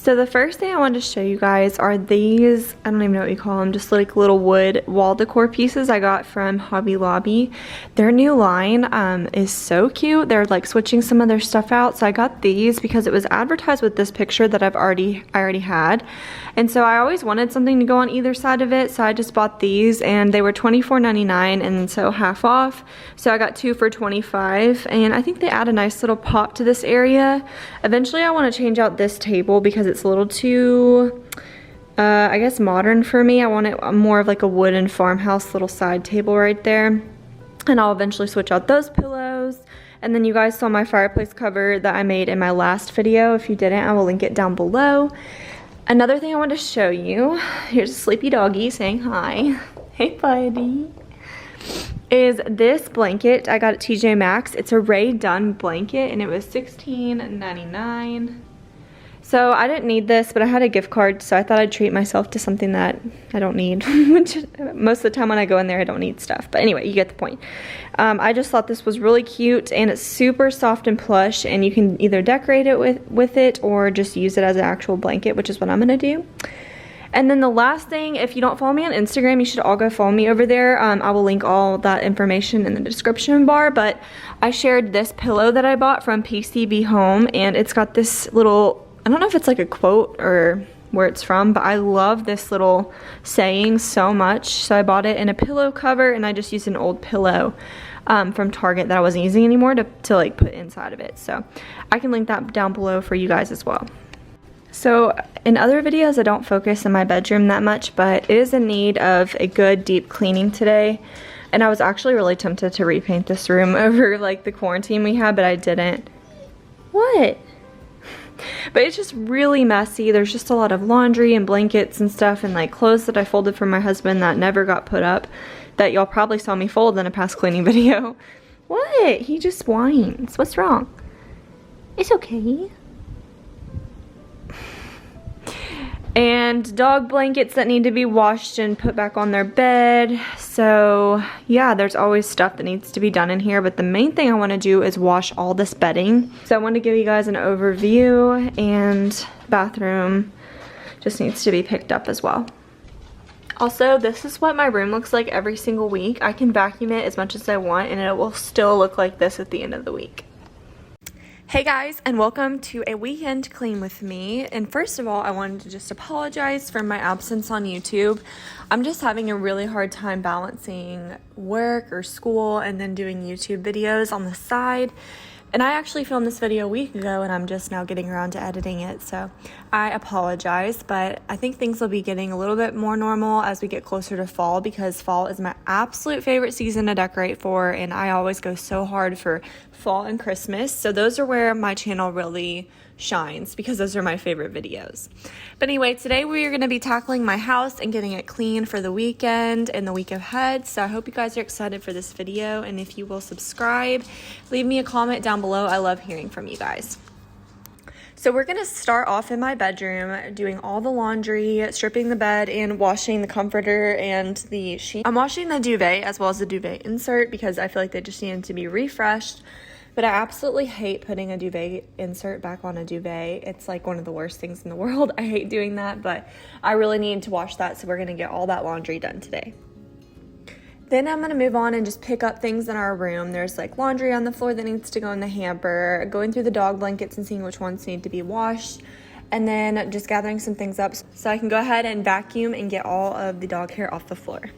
So the first thing I wanted to show you guys are these, I don't even know what you call them, just like little wood wall decor pieces I got from Hobby Lobby. Their new line is so cute. They're like switching some of their stuff out. So I got these because it was advertised with this picture that I already had. And so I always wanted something to go on either side of it. So I just bought these and they were $24.99 and so half off. So I got 2 for $25 and I think they add a nice little pop to this area. Eventually I want to change out this table because it's a little too, I guess, modern for me. I want it more of like a wooden farmhouse little side table right there. And I'll eventually switch out those pillows. And then you guys saw my fireplace cover that I made in my last video. If you didn't, I will link it down below. Another thing I want to show you, here's a sleepy doggy saying hi. Hey buddy. Is this blanket. I got at TJ Maxx. It's a Rae Dunn blanket and it was $16.99. So I didn't need this, but I had a gift card, so I thought I'd treat myself to something that I don't need. Which most of the time when I go in there, I don't need stuff. But anyway, you get the point. I just thought this was really cute, and it's super soft and plush, and you can either decorate it with it or just use it as an actual blanket, which is what I'm going to do. And then the last thing, if you don't follow me on Instagram, you should all go follow me over there. I will link all that information in the description bar, but I shared this pillow that I bought from PCB Home, and it's got this little, I don't know if it's like a quote or where it's from, but I love this little saying so much. So I bought it in a pillow cover and I just used an old pillow from Target that I wasn't using anymore to like put inside of it. So I can link that down below for you guys as well. So in other videos, I don't focus in my bedroom that much, but it is in need of a good deep cleaning today. And I was actually really tempted to repaint this room over like the quarantine we had, but I didn't. What? But it's just really messy. There's just a lot of laundry and blankets and stuff and like clothes that I folded for my husband that never got put up that y'all probably saw me fold in a past cleaning video. What? He just whines. What's wrong? It's okay. And dog blankets that need to be washed and put back on their bed. So yeah, there's always stuff that needs to be done in here, but the main thing I want to do is wash all this bedding. So I want to give you guys an overview, and the bathroom just needs to be picked up as well. Also, this is what my room looks like every single week. I can vacuum it as much as I want and it will still look like this at the end of the week. Hey guys, and welcome to a weekend clean with me. And first of all, I wanted to just apologize for my absence on YouTube. I'm just having a really hard time balancing work or school and then doing YouTube videos on the side. And I actually filmed this video a week ago and I'm just now getting around to editing it. So I apologize, but I think things will be getting a little bit more normal as we get closer to fall, because fall is my absolute favorite season to decorate for. And I always go so hard for fall and Christmas. So those are where my channel really shines, because those are my favorite videos. But anyway, today we are going to be tackling my house and getting it clean for the weekend and the week ahead. So I hope you guys are excited for this video, and if you will subscribe, leave me a comment down below. I love hearing from you guys. So we're going to start off in my bedroom doing all the laundry, stripping the bed, and washing the comforter and the sheet. I'm washing the duvet as well as the duvet insert because I feel like they just needed to be refreshed. But I absolutely hate putting a duvet insert back on a duvet. It's like one of the worst things in the world. I hate doing that, but I really need to wash that, so we're going to get all that laundry done today. Then I'm going to move on and just pick up things in our room. There's like laundry on the floor that needs to go in the hamper, going through the dog blankets and seeing which ones need to be washed, and then just gathering some things up so I can go ahead and vacuum and get all of the dog hair off the floor.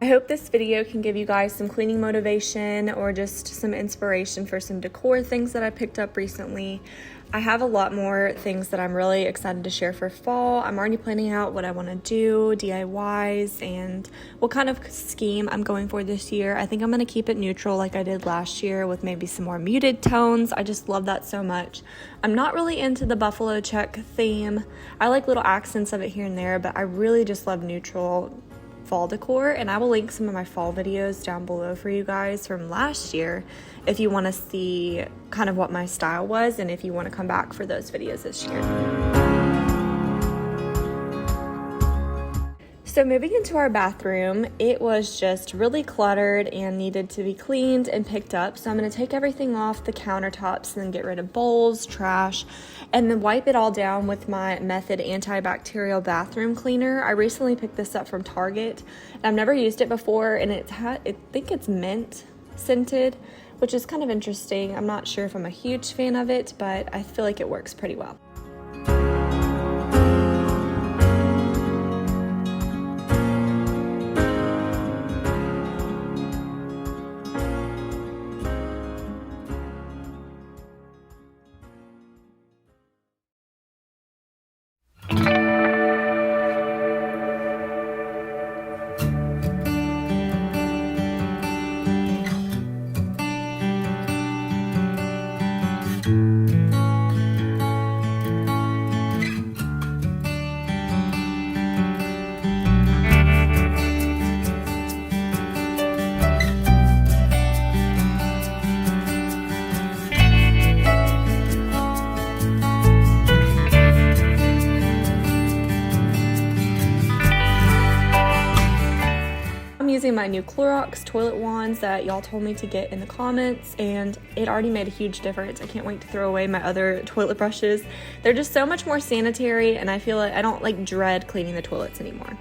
I hope this video can give you guys some cleaning motivation or just some inspiration for some decor things that I picked up recently. I have a lot more things that I'm really excited to share for fall. I'm already planning out what I want to do, DIYs, and what kind of scheme I'm going for this year. I think I'm going to keep it neutral like I did last year with maybe some more muted tones. I just love that so much. I'm not really into the buffalo check theme. I like little accents of it here and there, but I really just love neutral fall decor, and I will link some of my fall videos down below for you guys from last year if you want to see kind of what my style was and if you want to come back for those videos this year. So moving into our bathroom, it was just really cluttered and needed to be cleaned and picked up. So I'm going to take everything off the countertops and then get rid of bowls, trash, and then wipe it all down with my Method antibacterial bathroom cleaner. I recently picked this up from Target. I've never used it before, and I think it's mint scented, which is kind of interesting. I'm not sure if I'm a huge fan of it, but I feel like it works pretty well. Using my new Clorox toilet wands that y'all told me to get in the comments, and it already made a huge difference. I can't wait to throw away my other toilet brushes. They're just so much more sanitary, and I feel like I don't like dread cleaning the toilets anymore.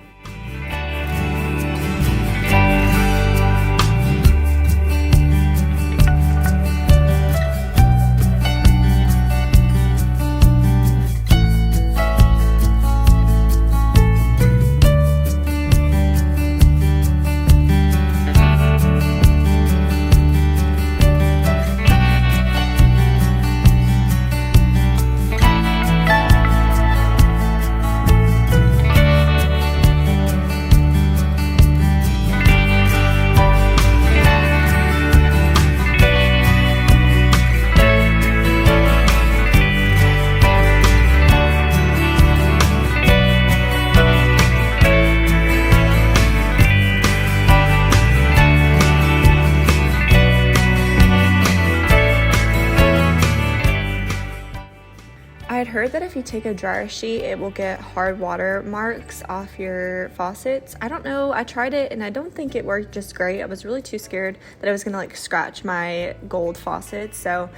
I had heard that if you take a dryer sheet, it will get hard water marks off your faucets. I don't know. I tried it and I don't think it worked just great. I was really too scared that I was gonna like scratch my gold faucets. So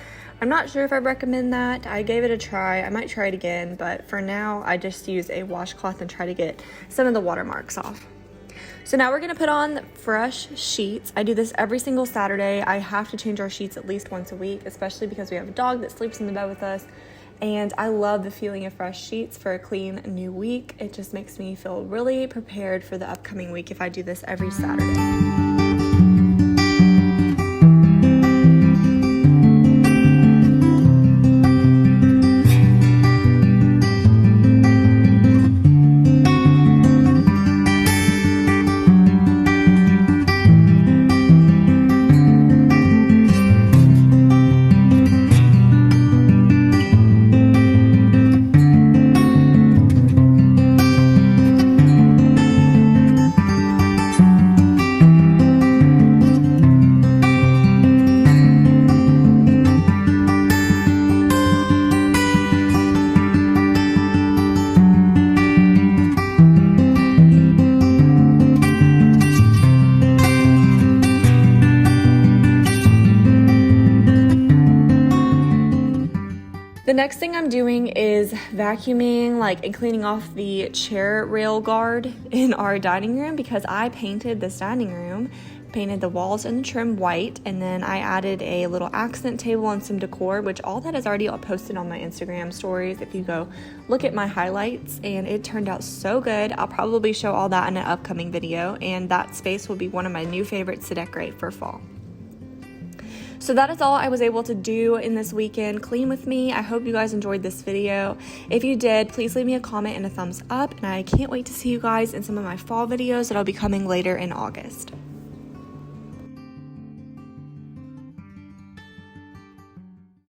I'm not sure if I recommend that. I gave it a try. I might try it again, but for now I just use a washcloth and try to get some of the water marks off. So now we're gonna put on fresh sheets. I do this every single Saturday. I have to change our sheets at least once a week, especially because we have a dog that sleeps in the bed with us. And I love the feeling of fresh sheets for a clean new week. It just makes me feel really prepared for the upcoming week if I do this every Saturday. The next thing I'm doing is vacuuming and cleaning off the chair rail guard in our dining room because I painted this dining room painted the walls and the trim white, and then I added a little accent table and some decor, which all that is already posted on my Instagram stories if you go look at my highlights, and it turned out so good. I'll probably show all that in an upcoming video, and that space will be one of my new favorites to decorate for fall. So that is all I was able to do in this weekend. Clean with me. I hope you guys enjoyed this video. If you did, please leave me a comment and a thumbs up, and I can't wait to see you guys in some of my fall videos that'll be coming later in August.